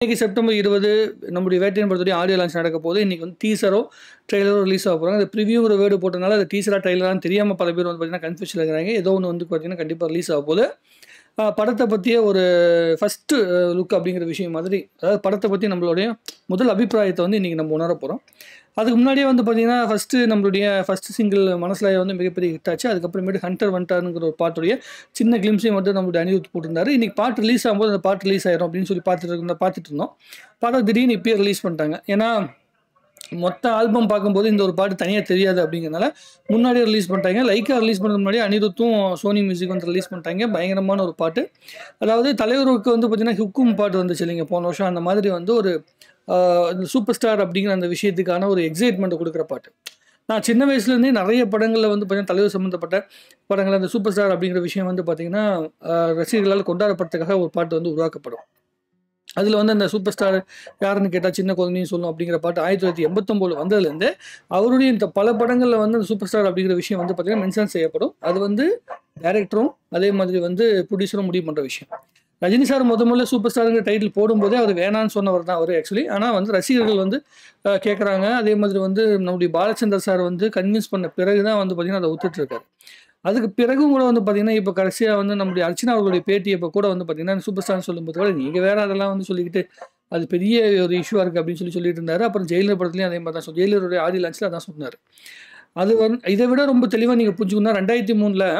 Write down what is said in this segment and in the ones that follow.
இன்னைக்கு செப்டம்பர் 20 நம்முடைய வேட்டையின் படத்துடைய ஆடியோ லான்ச் நடக்க போது. இன்னைக்கு வந்து டீசரோ ட்ரெய்லரோ ரிலீஸ் ஆக போகிறாங்க. அந்த ப்ரிவியூங்கிற வேர்டு போட்டனால அது டீசரா ட்ரெய்லரான்னு தெரியாமல் பல பேர் வந்து பார்த்தீங்கன்னா கன்ஃபியூஷன் இருக்கிறாங்க. ஏதோ ஒன்று வந்து பார்த்தீங்கன்னா கண்டிப்பாக ரிலீஸ் ஆக போகுது. படத்தை பற்றிய ஒரு ஃபஸ்ட்டு லுக் அப்படிங்கிற விஷயம் மாதிரி, அதாவது படத்தை பற்றி நம்மளுடைய முதல் அபிப்பிராயத்தை வந்து இன்றைக்கி நம்ம உணர போகிறோம். அதுக்கு முன்னாடியே வந்து பார்த்தீங்கன்னா நம்மளுடைய ஃபஸ்ட்டு சிங்கிள் மனசில் வந்து மிகப்பெரிய ஹிட் ஆச்சு. அதுக்கப்புறமேட்டு ஹண்டர் வண்டாருங்கிற ஒரு பாட்டுடைய சின்ன கிளிம்ஸையும் மட்டும் நம்மளுடைய அனிருத் போட்டிருந்தாரு. இன்றைக்கி பாட்டு ரிலீஸ் ஆகும்போது அந்த பாட்டு ரிலீஸ் ஆயிரும் அப்படின்னு சொல்லி பார்த்துட்டு இருந்தோம். பார்த்தா திடீர்னு இப்பயே ரிலீஸ் பண்ணிட்டாங்க. ஏன்னா மொத்த ஆல்பம் பார்க்கும்போது இந்த ஒரு பாட்டு தனியாக தெரியாது அப்படிங்கிறனால முன்னாடியே ரிலீஸ் பண்ணிட்டாங்க. லைக்கா ரிலீஸ் பண்ணுறது முன்னாடி அனிருத்தும் சோனி மியூசிக் வந்து ரிலீஸ் பண்ணிட்டாங்க. பயங்கரமான ஒரு பாட்டு. அதாவது தலைவருக்கு வந்து பார்த்தீங்கன்னா ஹுக்கும் பாட்டு வந்துச்சு இல்லைங்க போன வருஷம். அந்த மாதிரி வந்து ஒரு சூப்பர் ஸ்டார் அப்படிங்கிற அந்த விஷயத்துக்கான ஒரு எக்ஸைட்மெண்ட்டை கொடுக்குற பாட்டு. நான் சின்ன வயசுலேருந்தே நிறைய படங்களில் வந்து பார்த்தீங்கன்னா தலைவர் சம்மந்தப்பட்ட படங்கள் அந்த சூப்பர் ஸ்டார் அப்படிங்கிற விஷயம் வந்து பார்த்தீங்கன்னா ரசிகர்களால் கொண்டாடப்படுறதுக்காக ஒரு பாட்டு வந்து உருவாக்கப்படும். அதில் வந்து அந்த சூப்பர் ஸ்டார் யாருன்னு கேட்டால் சின்ன குழந்தையும் சொல்லும் அப்படிங்கிற பாட்டு 1989 வந்ததுலேருந்து அவருடைய இந்த பல படங்களில் வந்து அந்த சூப்பர் ஸ்டார் அப்படிங்கிற விஷயம் வந்து பார்த்தீங்கன்னா மென்ஷன் செய்யப்படும். அது வந்து டைரக்டரும் அதே மாதிரி வந்து ப்ரொடியூசரும் முடிவு பண்ணுற விஷயம். ரஜினி சார் முதல்ல சூப்பர் ஸ்டாருங்கிற டைட்டில் போடும்போதே அவர் வேணான்னு சொன்னவர் தான் அவர் ஆக்சுவலி. ஆனால் வந்து ரசிகர்கள் வந்து கேட்குறாங்க. அதே மாதிரி வந்து நம்முடைய பாலச்சந்தர் சார் வந்து கன்வின்ஸ் பண்ண பிறகு தான் வந்து பார்த்திங்கன்னா அதை ஒத்துட்டு இருக்காரு. அதுக்கு பிறகும் கூட வந்து பார்த்தீங்கன்னா இப்போ கடைசியாக வந்து நம்முடைய அர்ச்சனா அவர்களுடைய பேட்டி இப்போ கூட வந்து பார்த்தீங்கன்னா சூப்பர் ஸ்டார்னு சொல்லும்போது கூட நீங்கள் வேறு அதெல்லாம் வந்து சொல்லிக்கிட்டு அது பெரிய ஒரு இஷ்யூவாக இருக்குது அப்படின்னு சொல்லிட்டு இருந்தார். அப்புறம் ஜெயிலர் படத்துலையும் அதே மாதிரி தான் ஜெயிலருடைய ஆடியோ லான்ச்சில் அதான் சொன்னார். அது வந்து இதை விட ரொம்ப தெளிவாக நீங்கள் புரிஞ்சுக்கணும்னா 2003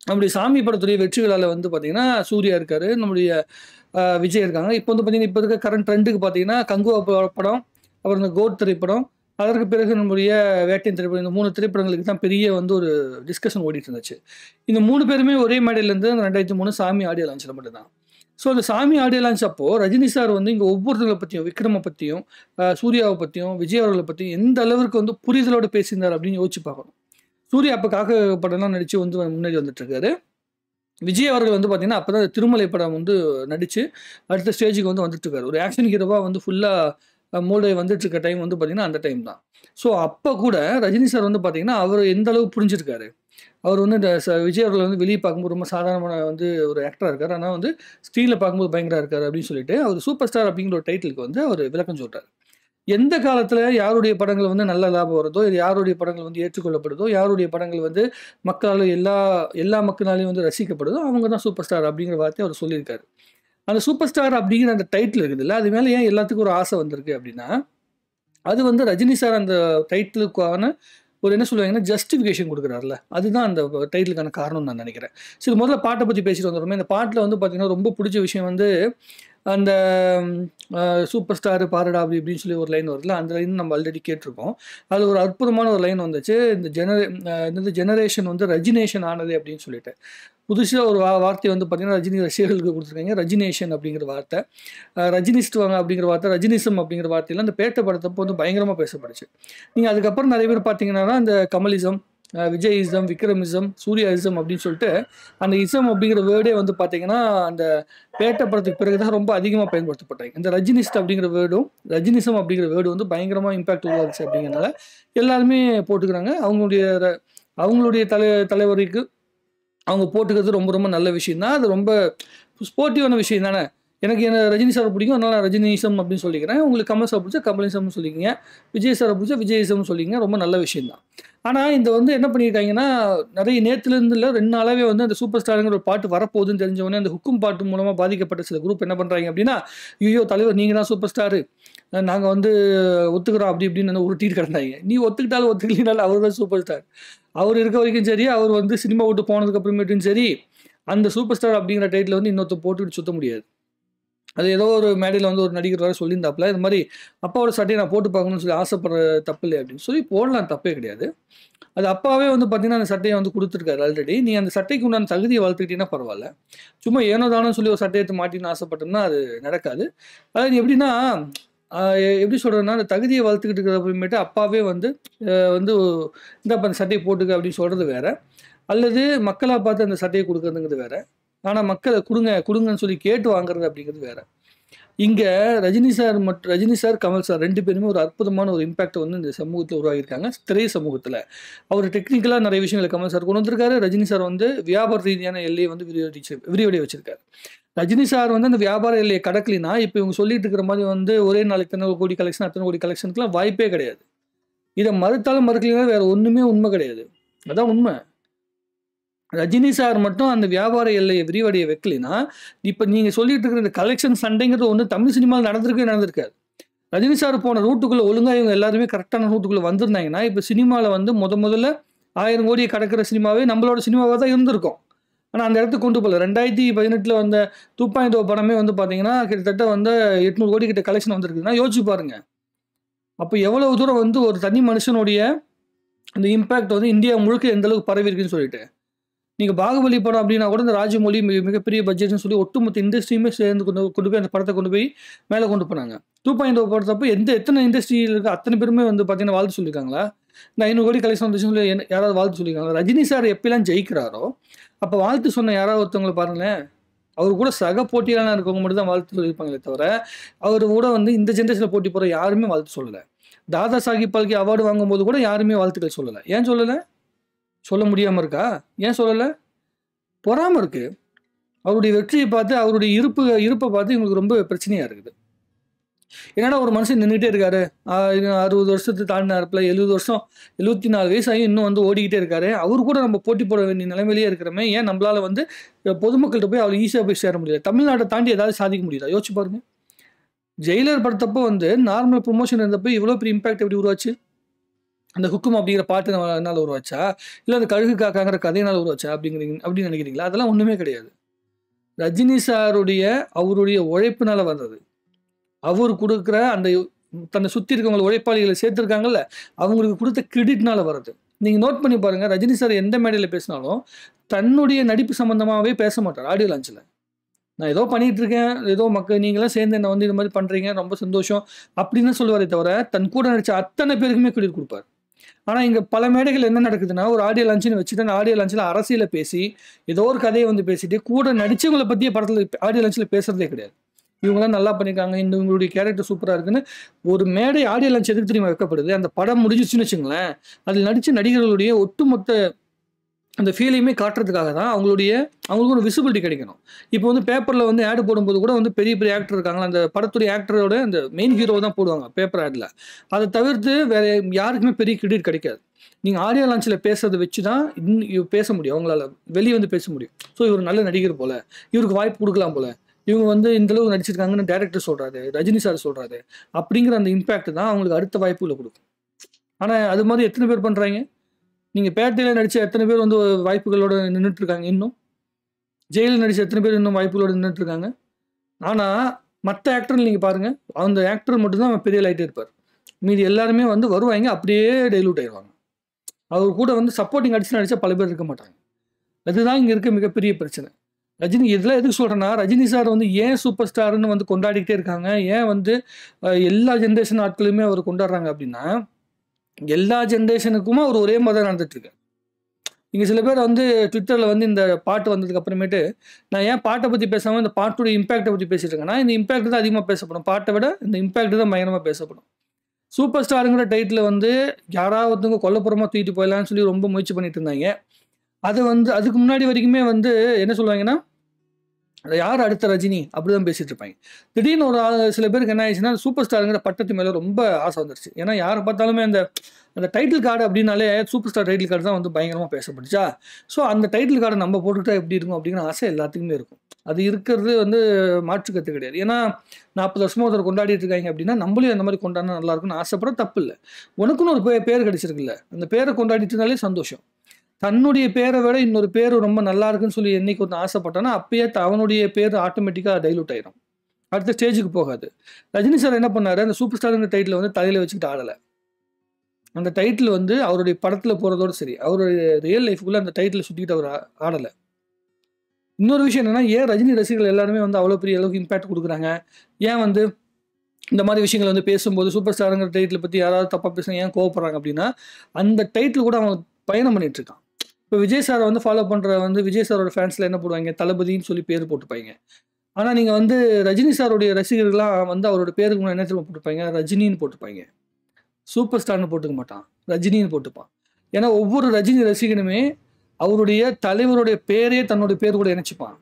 நம்முடைய சாமி படத்துடைய வெற்றி விழாவில் வந்து பார்த்தீங்கன்னா சூர்யா இருக்கார், நம்முடைய விஜய் இருக்காங்க. இப்போ வந்து பார்த்தீங்கன்னா இப்போ இருக்க கரண்ட் ட்ரெண்டுக்கு பார்த்தீங்கன்னா கங்குவா படம், அப்புறம் இந்த கோட் திரைப்படம், அதற்கு பிறகு நம்முடைய வேட்டையின் திரைப்படம், இந்த 3 திரைப்படங்களுக்கு தான் பெரிய வந்து ஒரு டிஸ்கஷன் ஓடிட்டு இருந்துச்சு. இந்த 3 பேருமே ஒரே மேடையிலேருந்து அந்த 2003 சாமி ஆடியோ லான்ச்சில் மட்டும்தான். ஸோ அந்த சாமி ஆடியோ லான்ச் அப்போது ரஜினி சார் வந்து இங்கே ஒவ்வொருத்தங்களை பற்றியும் விக்ரமை பற்றியும் சூர்யாவை பற்றியும் விஜய் அவர்களை பற்றியும் எந்த அளவுக்கு வந்து புரிதலோடு பேசியிருந்தார் அப்படின்னு யோசிச்சு பார்க்கணும். சூர்யா அப்போ காக்க படம்லாம் நடித்து வந்து முன்னாடி வந்துட்டுருக்காரு. விஜய் அவர்கள் வந்து பார்த்தீங்கன்னா அப்போ தான் திருமலை படம் வந்து நடித்து அடுத்த ஸ்டேஜுக்கு வந்து வந்துட்டுருக்காரு. ஒரு ஆக்ஷன் ஹீரோவாக வந்து ஃபுல்லாக மோல்டை வந்துட்டுருக்க டைம் வந்து பார்த்திங்கன்னா அந்த டைம் தான். ஸோ அப்போ கூட ரஜினி சார் வந்து பார்த்திங்கன்னா அவர் எந்த அளவு புரிஞ்சிருக்காரு. அவர் வந்து இந்த விஜய் அவர்கள் வந்து வெளியே பார்க்கும்போது ரொம்ப சாதாரணமான வந்து ஒரு ஆக்டராக இருக்கார். ஆனால் வந்து ஸ்க்ரீனில் பார்க்கும்போது பயங்கரமாக இருக்கார் அப்படின்னு சொல்லிட்டு அவர் சூப்பர் ஸ்டார் அப்படிங்கிற ஒரு டைட்டிலுக்கு வந்து அவர் விளக்கம் சொல்கிறார். எந்த காலத்தில் யாருடைய படங்கள் வந்து நல்ல லாபம் வருதோ, யாருடைய படங்கள் வந்து ஏற்றுக்கொள்ளப்படுதோ, யாருடைய படங்கள் வந்து மக்களால் எல்லா மக்களாலையும் வந்து ரசிக்கப்படுதோ அவங்க தான் சூப்பர் ஸ்டார் அப்படிங்கிற வார்த்தையை அவர் சொல்லியிருக்காரு. அந்த சூப்பர் ஸ்டார் அப்படிங்கிற அந்த டைட்டில் இருக்குதுல்ல, அது மேலே ஏன் எல்லாத்துக்கும் ஒரு ஆசை வந்திருக்கு அப்படின்னா, அது வந்து ரஜினி சார் அந்த டைட்டிலுக்கான ஒரு என்ன சொல்லுவாங்கன்னா ஜஸ்டிஃபிகேஷன் கொடுக்குறாருல, அதுதான் அந்த டைட்டிலுக்கான காரணம் நான் நினைக்கிறேன். சரி, முதல்ல பாட்டை பற்றி பேசிட்டு வந்துடுறோமே. இந்த பாட்டில் வந்து பார்த்தீங்கன்னா ரொம்ப பிடிச்ச விஷயம் வந்து அந்த சூப்பர் ஸ்டார் பாரடா அப்படி இப்படின்னு சொல்லி ஒரு லைன் வருதுல, அந்த லைன் நம்ம ஆல்ரெடி கேட்டிருக்கோம். அது ஒரு அற்புதமான ஒரு லைன் வந்துச்சு. இந்த ஜெனரேஷன் வந்து ரஜினேஷன் ஆனது அப்படின்னு சொல்லிட்டு புதுசாக ஒரு வார்த்தை வந்து பார்த்தீங்கன்னா ரஜினி ரசிகர்களுக்கு கொடுத்துருக்காங்க. ரஜினேஷன் அப்படிங்கிற வார்த்தை, ரஜினிஸ்ட் வாங்க அப்படிங்கிற வார்த்தை, ரஜினிசம் அப்படிங்கிற வார்த்தையெல்லாம் அந்த பேட்டை படத்தப்போ வந்து பயங்கரமாக பேசப்படுச்சு. நீங்கள் அதுக்கப்புறம் நிறைய பேர் பார்த்தீங்கன்னா அந்த கமலிசம், விஜயிசம், விக்ரமிசம், சூர்யாயிசம் அப்படின்னு சொல்லிட்டு அந்த இசம் அப்படிங்கிற வேர்டே வந்து பார்த்தீங்கன்னா அந்த பேட்டை படத்துக்கு பிறகு தான் ரொம்ப அதிகமாக பயன்படுத்தப்பட்டாங்க. இந்த ரஜினிஸ்ட் அப்படிங்கிற வேர்டும் ரஜினிசம் அப்படிங்கிற வேர்டு வந்து பயங்கரமாக இம்பாக்ட் உருவாச்சு அப்படிங்கிறனால எல்லாருமே போட்டுக்கிறாங்க. அவங்களுடைய தலைவருக்கு அவங்க போட்டுக்கிறது ரொம்ப ரொம்ப நல்ல விஷயம் தான். அது ரொம்ப ஸ்போர்ட்டிவான விஷயம் தானே. எனக்கு என்ன ரஜினி சார் பிடிக்கும், அதனால் ரஜினிசம் அப்படின்னு சொல்லிக்கிறேன். உங்களுக்கு கமல் சார் பிடிச்சா கமலிசம்னு சொல்லிக்கிங்க, விஜய் சாரை பிடிச்சா விஜயிசம்னு சொல்லிக்கிங்க. ரொம்ப நல்ல விஷயம் தான். ஆனால் இந்த வந்து என்ன பண்ணியிருக்காங்கன்னா நிறைய நேற்றுலேருந்து இல்லை 2 நாளாகவே வந்து அந்த சூப்பர் ஸ்டாருங்கிற ஒரு பாட்டு வரப்போகுதுன்னு தெரிஞ்சவொடனே அந்த ஹுக்கும் பாட்டு மூலமாக பாதிக்கப்பட்ட சில குரூப் என்ன பண்ணுறாங்க அப்படின்னா, ஐயோ தலைவர் நீங்கள் தான் சூப்பர் ஸ்டாரு, நாங்கள் வந்து ஒத்துக்கிறோம் அப்படி இப்படின்னு உருட்டிட்டு கிடந்தாங்க. நீ ஒத்துக்கிட்டாலும் ஒத்துக்கலினாலும் அவர் தான் சூப்பர் ஸ்டார். அவர் இருக்க வரைக்கும் சரி, அவர் வந்து சினிமா விட்டு போனதுக்கு அப்புறமேட்டும் சரி, அந்த சூப்பர் ஸ்டார் அப்படிங்கிற டைட்டில் வந்து இன்னொருத்தர் போட்டுக்கிட்டு சுற்ற முடியாது. அது ஏதோ ஒரு மேடையில் வந்து ஒரு நடிகர் வர சொல்லியிருந்தாப்புல, இது மாதிரி அப்பாவோட சட்டையை நான் போட்டு பார்க்கணும்னு சொல்லி ஆசைப்படுற தப்பு இல்லை அப்படின்னு சொல்லி போடலாம், தப்பே கிடையாது. அது அப்பாவே வந்து பார்த்தீங்கன்னா அந்த சட்டையை வந்து கொடுத்துருக்காரு ஆல்ரெடி. நீ அந்த சட்டைக்கு உண்டான தகுதியை வளர்த்துக்கிட்டீங்கன்னா பரவாயில்ல. சும்மா ஏனோ தானோன்னு சொல்லி ஒரு சட்டையை மாட்டின்னு ஆசைப்பட்டோம்னா அது நடக்காது. அதாவது எப்படின்னா எப்படி சொல்கிறதுனா அந்த தகுதியை வளர்த்துக்கிட்டு இருக்கிற அப்புறமேட்டு அப்பாவே வந்து இந்த அந்த சட்டையை போட்டுக்க அப்படின்னு சொல்கிறது வேறு, அல்லது மக்களாக பார்த்து அந்த சட்டையை கொடுக்குறதுங்கிறது வேறு. ஆனால் மக்களை கொடுங்கன்னு சொல்லி கேட்டு வாங்குறது அப்படிங்கிறது வேறு. இங்கே ரஜினி சார் கமல் சார் 2 பேருமே ஒரு அற்புதமான ஒரு இம்பாக்டை வந்து இந்த சமூகத்தில் உருவாகியிருக்காங்க. திரை சமூகத்தில் அவர் டெக்னிக்கலாக நிறைய விஷயங்களை கமல் சார் கொண்டு வந்திருக்காரு. ரஜினி சார் வந்து வியாபார ரீதியான எல்லையை வந்து விரிவடைய வச்சிருக்காரு. ரஜினி சார் வந்து அந்த வியாபார எல்லையை கடக்கலினா இப்போ இவங்க சொல்லிட்டு இருக்கிற மாதிரி வந்து ஒரே நாளைக்கு இத்தனை கோடி கலெக்ஷன் அத்தனை கோடி கலெக்ஷனுக்குலாம் வாய்ப்பே கிடையாது. இதை மறுத்தாலும் மறுக்கலாம் வேற ஒன்றுமே உண்மை கிடையாது. அதான் உண்மை. ரஜினி சார் மட்டும் அந்த வியாபார எல்லையை விரிவடைய வைக்கலினா இப்போ நீங்கள் சொல்லிட்டு இருக்கிற இந்த கலெக்ஷன் சண்டைங்கிறது ஒன்று தமிழ் சினிமாவில் நடந்திருக்காது. ரஜினி சார் போன ரூட்டுக்குள்ளே ஒழுங்காக இவங்க எல்லாருமே கரெக்டான ரூட்டுக்குள்ளே வந்திருந்தாங்கன்னா இப்போ சினிமாவில் வந்து முதல்ல 1000 கோடியை கடக்கிற சினிமாவே நம்மளோட சினிமாவாக தான் இருந்திருக்கும். ஆனால் அந்த இடத்துக்கு கொண்டு போகல. 2018 வந்த 2.0 படமே வந்து பார்த்தீங்கன்னா கிட்டத்தட்ட வந்து 800 கோடி கிட்ட கலெக்ஷன் வந்திருக்குதுன்னா யோசிச்சு பாருங்க. அப்போ எவ்வளவு தூரம் வந்து ஒரு தனி மனுஷனுடைய அந்த இம்பேக்ட் வந்து இந்தியா முழுக்க எந்த அளவுக்கு பரவி இருக்குன்னு சொல்லிட்டு. நீங்கள் பாகுபலி படம் அப்படின்னா கூட இந்த ராஜமௌழி மிகப்பெரிய பட்ஜெட்னு சொல்லி ஒட்டுமொத்த இண்டஸ்ட்ரியுமே சேர்ந்து கொண்டு போய் அந்த படத்தை கொண்டு போய் மேலே கொண்டு போனாங்க. 2.0 படத்தப்போ எத்தனை இண்டஸ்ட்ரியில் இருக்க அத்தனை பேருமே வந்து பார்த்தீங்கன்னா வாழ்த்து சொல்லியிருக்காங்களா? இந்த 500 கோடி கலெக்ஷன் வந்துச்சுன்னு சொல்லி யாராவது வாழ்த்து சொல்லியிருக்காங்க? ரஜினி சார் எப்பெல்லாம் ஜெயிக்கிறாரோ அப்போ வாழ்த்து சொன்ன யாராவது ஒருத்தவங்களை பாருங்களேன், அவர் கூட சக போட்டியாளர் இருக்கவங்க மட்டும் தான் வாழ்த்து சொல்லியிருப்பாங்களே தவிர அவர் கூட வந்து இந்த ஜென்ரேஷனில் போட்டி போகிற யாருமே வாழ்த்து சொல்லலை. தாதா சாஹிப் பால்கே அவார்டு வாங்கும்போது கூட யாருமே வாழ்த்துக்கள் சொல்லலை. ஏன் சொல்லலை? சொல்ல முடியாமல் இருக்கா? ஏன் சொல்லலை? பொறாமல் இருக்குது. அவருடைய வெற்றியை பார்த்து அவருடைய இருப்பை பார்த்து இவங்களுக்கு ரொம்ப பிரச்சனையாக இருக்குது. என்னடா ஒரு மனுஷன் நின்றுட்டே இருக்காரு, 60 வருஷத்துக்கு தாண்டினாருப்பில் 70 வருஷம் 74 வயசு ஆகி இன்னும் வந்து ஓடிக்கிட்டே இருக்காரு, அவரு கூட நம்ம போட்டி போட வேண்டிய நிலைமையிலேயே இருக்கிறோமே, ஏன் நம்மளால வந்து பொதுமக்கள்கிட்ட போய் அவ்வளோ ஈஸியாக போய் சேர முடியல? தமிழ்நாட்டை தாண்டி ஏதாவது சாதிக்க முடியுதா? யோசிச்சு பாருங்க. ஜெயிலர் படத்தப்போ வந்து நார்மல் ப்ரொமோஷன் இருந்தப்போ இவ்வளோ பெரிய இம்பாக்ட் எப்படி உருவாச்சு? அந்த ஹுக்கும் அப்படிங்கிற பாட்டுனால உருவாச்சா, இல்லை அந்த கழுகு காக்காங்கிற கதையினால் உருவாச்சா அப்படின்னு நினைக்கிறீங்களா? அதெல்லாம் ஒன்றுமே கிடையாது. ரஜினி சாருடைய அவருடைய உழைப்புனால வந்தது. அவர் கொடுக்குற அந்த தன்னை சுற்றி இருக்கவங்களை உழைப்பாளிகளை சேர்த்துருக்காங்கல்ல, அவங்களுக்கு கொடுத்த கிரெடிட்னால வர்றது. நீங்கள் நோட் பண்ணி பாருங்கள், ரஜினி சார் எந்த மேடையில் பேசினாலும் தன்னுடைய நடிப்பு சம்மந்தமாகவே பேச மாட்டார். ஆடியோ லான்ச்சில் நான் ஏதோ பண்ணிகிட்டு இருக்கேன், ஏதோ நீங்களாம் சேர்ந்து என்னை வந்து இது மாதிரி பண்ணுறீங்க, ரொம்ப சந்தோஷம் அப்படின்னு சொல்லுவாரே தவிர தன் கூட நடித்த அத்தனை பேருக்குமே கிரெடிட் கொடுப்பார். ஆனால் இங்கே பல மேடைகள் என்ன நடக்குதுன்னா, ஒரு ஆடியோ லான்ச்சுன்னு வச்சுட்டு அந்த ஆடியோ லான்ச்சில் அரசியலை பேசி ஏதோ ஒரு கதையை வந்து பேசிட்டு கூட நடிச்சவங்களை பற்றிய படத்தில் ஆடியோ லான்ச்சில் பேசுறதே கிடையாது. இவங்களாம் நல்லா பண்ணியிருக்காங்க, இவங்களுடைய கேரக்டர் சூப்பராக இருக்குன்னு ஒரு மேடை ஆடியோ லான்ச் எதுக்கு தெரியுமா வைக்கப்படுது? அந்த படம் முடிஞ்சிச்சுன்னு வச்சுங்களேன், அதில் நடித்த நடிகர்களுடைய ஒட்டுமொத்த அந்த ஃபீலையுமே காட்டுறதுக்காக தான். அவங்களுக்கு ஒரு விசிபிலிட்டி கிடைக்கணும். இப்போ வந்து பேப்பரில் வந்து ஆடு போடும்போது கூட வந்து பெரிய பெரிய ஆக்டர் இருக்காங்களா, அந்த படத்துடைய ஆக்டரோட அந்த மெயின் ஹீரோ தான் போடுவாங்க பேப்பர் ஆடில். அதை தவிர்த்து வேற யாருக்குமே பெரிய கிரெடிட் கிடைக்காது. நீங்கள் ஆடியோ லான்ச்சில் பேசுறதை வச்சு தான் பேச முடியும், அவங்களால வெளியே வந்து பேச முடியும். ஸோ இவர் நல்ல நடிகர் போல, இவருக்கு வாய்ப்பு கொடுக்கலாம் போல, இவங்க வந்து இந்தளவு நடிச்சிருக்காங்கன்னு டேரக்டர் சொல்கிறாரு, ரஜினி சார் சொல்கிறாரு அப்படிங்கிற அந்த இம்பேக்ட் தான் அவங்களுக்கு அடுத்த வாய்ப்புகளை கொடுக்கும். ஆனால் அது மாதிரி எத்தனை பேர் பண்ணுறாங்க? நீங்கள் பேட்டையில் நடித்த எத்தனை பேர் வந்து வாய்ப்புகளோடு நின்றுட்டுருக்காங்க? இன்னும் ஜெயிலில் நடித்த எத்தனை பேர் இன்னும் வாய்ப்புகளோடு நின்றுட்டுருக்காங்க? ஆனால் மற்ற ஆக்டர் நீங்கள் பாருங்கள், அந்த ஆக்டர் மட்டும்தான் அவன் பெரிய லைட்டாக இருப்பார். மீதி எல்லாருமே வந்து வருவாங்க, அப்படியே டைலூட் ஆயிடுவாங்க. அவர் கூட வந்து சப்போர்ட்டிங் அடிச்சு நடித்தா பல பேர் இருக்க மாட்டாங்க. அதுதான் இங்கே இருக்க மிகப்பெரிய பிரச்சனை. ரஜினி இதெல்லாம் எதுக்கு சொல்கிறேன்னா, ரஜினி சார் வந்து ஏன் சூப்பர் ஸ்டார்னு வந்து கொண்டாடிக்கிட்டே இருக்காங்க, ஏன் வந்து எல்லா ஜென்ரேஷன் ஆட்களுமே அவர் கொண்டாடுறாங்க அப்படின்னா, எல்லா ஜென்ரேஷனுக்குமே அவர் ஒரே மாதிரி தான் நடந்துட்டுருக்கு. இங்கே சில பேர் வந்து ட்விட்டரில் வந்து இந்த பாட்டு வந்ததுக்கு அப்புறமேட்டு நான் ஏன் பாட்டை பற்றி பேசாமல் இந்த பாட்டுடைய இம்பாக்டை பற்றி பேசிட்டு இருக்கேன்னா, இந்த இம்பாக்ட் தான் அதிகமாக பேசப்படும். பாட்டை விட இந்த இம்பாக்ட் தான் பயங்கரமாக பேசப்படும். சூப்பர் ஸ்டாருங்கிற டைட்டில் வந்து யாராவதுங்க கொல்லப்புறமாக தூக்கிட்டு போயிடலான்னு சொல்லி ரொம்ப முயற்சி பண்ணிட்டு இருந்தாங்க. அது வந்து அதுக்கு முன்னாடி வரைக்குமே வந்து என்ன சொல்லுவாங்கன்னா, யார் அடுத்த ரஜினி அப்படி தான் பேசிகிட்டு இருப்பாங்க. திடீர்னு ஒரு சில பேருக்கு என்ன ஆயிடுச்சுன்னா, சூப்பர் ஸ்டாருங்கிற பட்டத்து மேலே ரொம்ப ஆசை வந்துருச்சு. ஏன்னா யாரை பார்த்தாலுமே அந்த டைட்டில் கார்டு அப்படின்னாலே சூப்பர் ஸ்டார் டைட்டில் கார்டு தான் வந்து பயங்கரமாக பேசப்பட்டுச்சா. ஸோ அந்த டைட்டில் கார்டை நம்ம போட்டுக்கிட்டா எப்படி இருக்கும் அப்படிங்கிற ஆசை எல்லாத்துக்குமே இருக்கும். அது இருக்கிறது வந்து மாற்றுக்கருத்து கிடையாது. ஏன்னா 40 வருஷமாக ஒருத்தர் கொண்டாடிட்டு இருக்காங்க அப்படின்னா நம்மளையும் அந்த மாதிரி கொண்டாடினா நல்லாயிருக்குன்னு ஆசைப்பட தப்பு இல்லை. உனக்குன்னு ஒரு பேர் கிடைச்சிருக்குல்ல, அந்த பேரை கொண்டாடிட்டு இருந்தாலே சந்தோஷம். தன்னுடைய பேரை விட இன்னொரு பேர் ரொம்ப நல்லா இருக்குன்னு சொல்லி என்னைக்கு ஒன்று ஆசைப்பட்டானா அப்பயே அவனுடைய பேர் ஆட்டோமேட்டிக்காக டைலூட் ஆயிடும், அடுத்த ஸ்டேஜுக்கு போகாது. ரஜினி சார் என்ன பண்ணாரு, அந்த சூப்பர் ஸ்டாருங்கிற டைட்டில் வந்து தலையில் வச்சுக்கிட்டு ஆடலை. அந்த டைட்டில் வந்து அவருடைய படத்தில் போகிறதோடு சரி, அவருடைய ரியல் லைஃபுக்குள்ளே அந்த டைட்டில் சுற்றிக்கிட்டு அவர் ஆடலை. இன்னொரு விஷயம் என்னென்னா, ஏன் ரஜினி ரசிகர்கள் எல்லாருமே வந்து அவ்வளோ பெரிய அளவுக்கு இம்பாக்ட் கொடுக்குறாங்க, ஏன் வந்து இந்த மாதிரி விஷயங்கள் வந்து பேசும்போது சூப்பர் ஸ்டாருங்கிற டைட்டில் பற்றி யாராவது தப்பாக பேசுகிறாங்க ஏன் கோவப்படுறாங்க அப்படின்னா, அந்த டைட்டில் கூட அவன் பயணம் பண்ணிட்டு இருக்கான். இப்போ விஜய் சாரை வந்து ஃபாலோ பண்ணுற வந்து விஜய் சாரோட ஃபேன்ஸில் என்ன போடுவாங்க, தளபதின்னு சொல்லி பேர் போட்டுப்பாங்க. ஆனால் நீங்கள் வந்து ரஜினி சாருடைய ரசிகர்கள்லாம் வந்து அவரோட பேருக்கு முன்னாடி என்ன தெரியுமா போட்டுப்பாங்க, ரஜினின்னு போட்டுப்பாங்க. சூப்பர் ஸ்டார்னு போட்டுக்க மாட்டான், ரஜினின்னு போட்டுப்பான். ஏன்னா ஒவ்வொரு ரஜினி ரசிகனுமே அவருடைய தலைவருடைய பேரே தன்னுடைய பேர் கூட இணைச்சிப்பான்.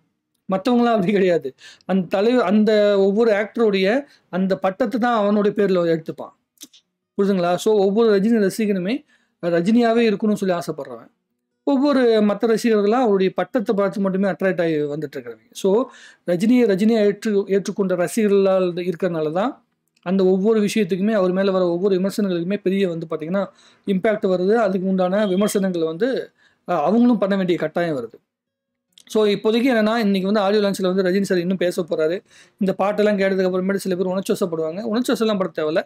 மற்றவங்களாம் அப்படி கிடையாது. அந்த தலைவர் அந்த ஒவ்வொரு ஆக்டருடைய அந்த பட்டத்தை தான் அவனுடைய பேரில் எடுத்துப்பான். புரியுதுங்களா? ஸோ ஒவ்வொரு ரஜினி ரசிகனுமே ரஜினியாகவே இருக்கணும்னு சொல்லி ஆசைப்படுறவன். ஒவ்வொரு மற்ற ரசிகர்களாக அவருடைய பட்டத்தை பார்த்து மட்டுமே அட்ராக்ட் ஆகி வந்துட்டு இருக்கிறவங்க. ஸோ ரஜினியை ஏற்றுக்கொண்ட ரசிகர்களால் இருக்கிறனால தான் அந்த ஒவ்வொரு விஷயத்துக்குமே அவர் மேலே வர ஒவ்வொரு விமர்சனங்களுக்குமே பெரிய வந்து பார்த்திங்கன்னா இம்பேக்ட் வருது. அதுக்கு உண்டான விமர்சனங்கள் வந்து அவங்களும் பண்ண வேண்டிய கட்டாயம் வருது. ஸோ இப்போதைக்கு என்னென்னா, இன்றைக்கி வந்து ஆடியோ லான்ச்சில் வந்து ரஜினி சார் இன்னும் பேச போகிறாரு. இந்த பாட்டெல்லாம் கேட்டதுக்கு அப்புறமேட்டு சில பேர் உணர்ச்சிவசப்படுவாங்க. உணர்ச்சிவசம்லாம் பட தேவையில்ல.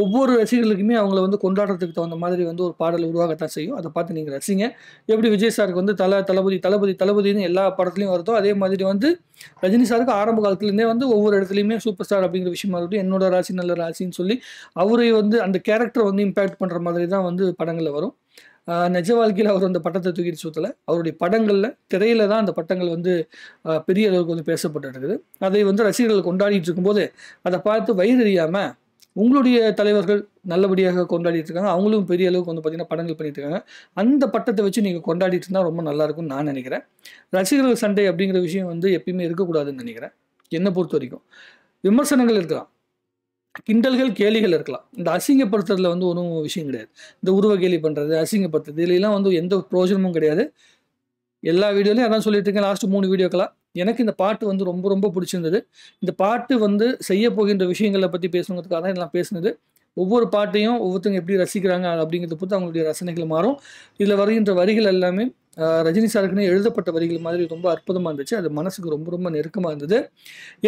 ஒவ்வொரு ரசிகர்களுக்குமே அவங்கள வந்து கொண்டாடுறதுக்கு தகுந்த மாதிரி வந்து ஒரு பாடல் உருவாகத்தான் செய்யும். அதை பார்த்து நீங்கள் ரசிங்க. எப்படி விஜய் சாருக்கு வந்து தளபதினு எல்லா படத்துலையும் வருதோ, அதே மாதிரி வந்து ரஜினி சாருக்கு ஆரம்ப காலத்துலேருந்தே வந்து ஒவ்வொரு இடத்துலையுமே சூப்பர் ஸ்டார் அப்படிங்கிற விஷயமா இருக்கட்டும், என்னோட ராசி நல்ல ராசின்னு சொல்லி அவரை வந்து அந்த கேரக்டரை வந்து இம்பேக்ட் பண்ணுற மாதிரி தான் வந்து படங்களில் வரும். நிஜ வாழ்க்கையில் அவர் அந்த பட்டத்தை தூக்கிட்டு சுற்றலை. அவருடைய படங்களில் திரையில் தான் அந்த பட்டங்கள் வந்து பெரிய அளவுக்கு வந்து பேசப்பட்டு இருக்குது. அதை வந்து ரசிகர்கள் கொண்டாடிட்டு இருக்கும்போது அதை பார்த்து வயிறறியாமல் உங்களுடைய தலைவர்கள் நல்லபடியாக கொண்டாடிட்டு இருக்காங்க. அவங்களும் பெரிய அளவுக்கு வந்து பார்த்திங்கன்னா படங்கள் பண்ணிட்டு இருக்காங்க. அந்த பட்டத்தை வச்சு நீங்கள் கொண்டாடிட்டு இருந்தால் ரொம்ப நல்லாயிருக்கும்னு நான் நினைக்கிறேன். ரசிகர்கள் சண்டை அப்படிங்கிற விஷயம் வந்து எப்பயுமே இருக்கக்கூடாதுன்னு நினைக்கிறேன். என்னை பொறுத்த வரைக்கும் விமர்சனங்கள் இருக்கலாம், கிண்டல்கள் கேலிகள் இருக்கலாம். இந்த அசிங்கப்படுத்துறதுல வந்து ஒன்றும் விஷயம் கிடையாது. இந்த உருவ கேலி பண்ணுறது, அசிங்கப்படுத்துறது, இதுலாம் வந்து எந்த பிரயோஜனமும் கிடையாது. எல்லா வீடியோலையும் அதான் சொல்லிட்டு இருக்கேன். லாஸ்ட் 3 வீடியோக்கெல்லாம் எனக்கு இந்த பாட்டு வந்து ரொம்ப ரொம்ப பிடிச்சிருந்தது. இந்த பாட்டு வந்து செய்ய போகின்ற விஷயங்களை பற்றி பேசணுங்கிறதுக்காக தான் இதெல்லாம் பேசுனது. ஒவ்வொரு பாட்டையும் ஒவ்வொருத்தங்க எப்படி ரசிக்கிறாங்க அப்படிங்கிறத பொறுத்து அவங்களுடைய ரசனைகள் மாறும். இதில் வருகின்ற வரிகள் எல்லாமே ரஜினி சாருக்குன்னு எழுதப்பட்ட வரிகள் மாதிரி ரொம்ப அற்புதமாக இருந்துச்சு. அது மனசுக்கு ரொம்ப ரொம்ப நெருக்கமாக இருந்தது.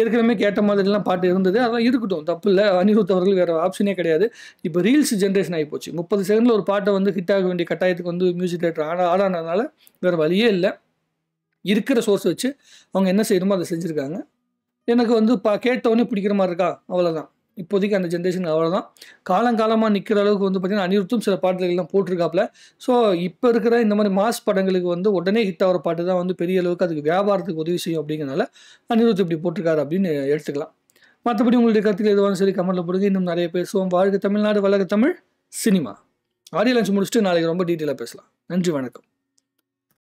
ஏற்கனவே கேட்ட மாதிரிலாம் பாட்டு இருந்தது. அதெல்லாம் இருக்கட்டும், தப்பு இல்லை. அனிருத் அவர்கள் வேறு ஆப்ஷனே கிடையாது. இப்போ ரீல்ஸ் ஜென்ரேஷன் ஆகி போச்சு. 30 செகண்டில் ஒரு பாட்டை வந்து ஹிட் ஆக வேண்டிய கட்டாயத்துக்கு வந்து மியூசிக் டைரக்டர் ஆடானதுனால வேறு வழியே இல்லை. இருக்கிற சோர்ஸ் வச்சு அவங்க என்ன செய்யணுமோ அதை செஞ்சுருக்காங்க. எனக்கு வந்து கேட்டவொடனே பிடிக்கிற மாதிரி இருக்கா, அவ்வளோதான். இப்போதைக்கு அந்த ஜென்ரேஷன் அவ்வளோதான். காலங்காலமாக நிற்கிற அளவுக்கு வந்து பார்த்திங்கன்னா அனிருத்தும் சில பாட்டுகள்லாம் போட்டிருக்காப்புல. ஸோ இப்போ இருக்கிற இந்த மாதிரி மாஸ் படங்களுக்கு வந்து உடனே ஹிட் ஆகிற பாட்டு தான் வந்து பெரிய அளவுக்கு அதுக்கு வியாபாரத்துக்கு உதவி செய்யும். அப்படிங்கிறனால அனிருத் இப்படி போட்டிருக்காரு அப்படின்னு எடுத்துக்கலாம். மற்றபடி உங்களுடைய கருத்துக்கள் எதுவாக சரி கமெண்ட்டில் போடுங்க. இன்னும் நிறைய பேசுவோம். வாழ்க தமிழ்நாடு, வளர்க தமிழ் சினிமா. ஆடியோ லான்ச் முடிச்சுட்டு நாளைக்கு ரொம்ப டீட்டெயிலாக பேசலாம். நன்றி, வணக்கம்.